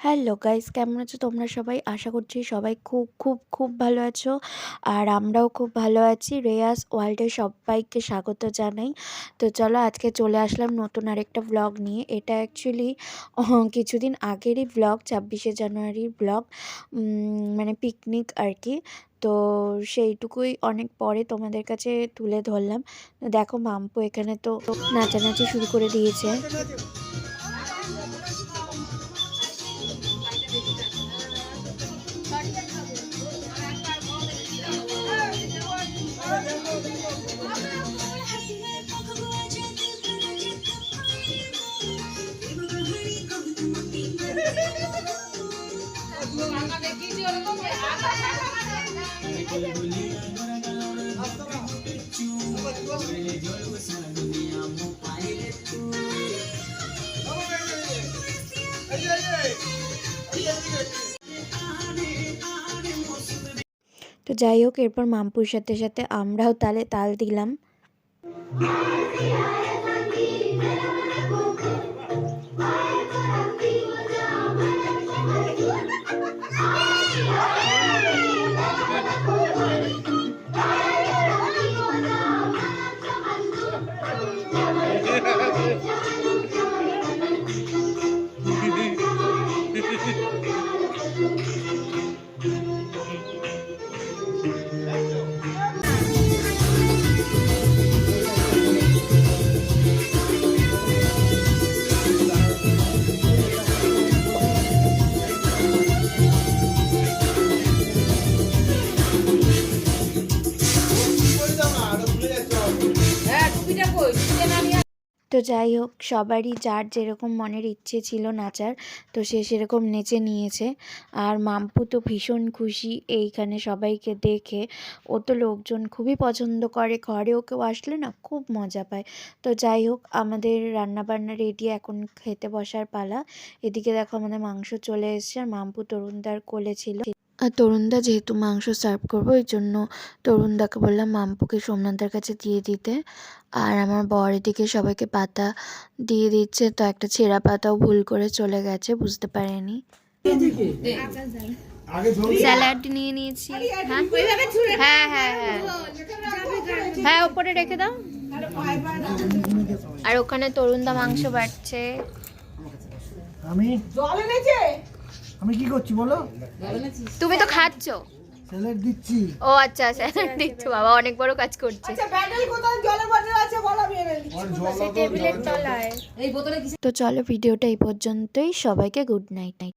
Hello guys, কেমন আছো তোমরা সবাই? আশা করছি সবাই খুব খুব খুব ভালো আছো। আর আমরাও খুব ভালো আছি। রেয়াস ওয়ার্ল্ডে সবাইকে স্বাগত জানাই। তো চলো আজকে চলে আসলাম নতুন আরেকটা ব্লগ নিয়ে। এটা অ্যাকচুয়ালি কিছুদিন আগেরই ব্লগ, 26শে জানুয়ারির ব্লগ, মানে পিকনিক আর কি। তো সেইটুকুই অনেক পরে তোমাদের কাছে তুলে ধরলাম। দেখো মাম্পু এখানে তো নাচানাচি শুরু করে দিয়েছে। তো যাই হোক, এরপর মাম্পুর সাথে সাথে আমরাও তালে তাল দিলাম। তো যাই হোক, সবারই যার যেরকম মনের ইচ্ছে ছিল নাচার, তো সে সেরকম নেচে নিয়েছে। আর মাম্পু তো ভীষণ খুশি এইখানে সবাইকে দেখে। ও তো লোকজন খুবই পছন্দ করে, ঘরেও কেউ আসলে না খুব মজা পায়। তো যাই হোক, আমাদের রান্নাবান্না রেডি, এখন খেতে বসার পালা। এদিকে দেখো আমাদের মাংস চলে এসছে, আর মাম্পু তরুণদার কোলে ছিল। আর তরুণদা যেহেতু মাংস সার্ভ করবো, এই জন্য তরুণদাকে বললাম মাম্পুকে সোমনাথদার কাছে দিয়ে দিতে। আর আমার বর এদিকে সবাইকে পাতা দিয়ে দিচ্ছে। তো একটা ছেঁড়া পাতাও ভুল করে চলে গেছে, বুঝতে পারেনি। স্যালাড নিয়ে নিয়েছি। হ্যাঁ হ্যাঁ হ্যাঁ হ্যাঁ, ওপরে রেখে দাও। আর ওখানে তরুণদা মাংস বাটছে। আমি কি করছি বলো? তুমি তো খাচ্ছ। স্যালাড দিচ্ছি। ও আচ্ছা, স্যালাড দিচ্ছ। বাবা অনেক বড় কাজ করছে। তো চলো, ভিডিওটা এই পর্যন্তই। সবাইকে গুড নাইট।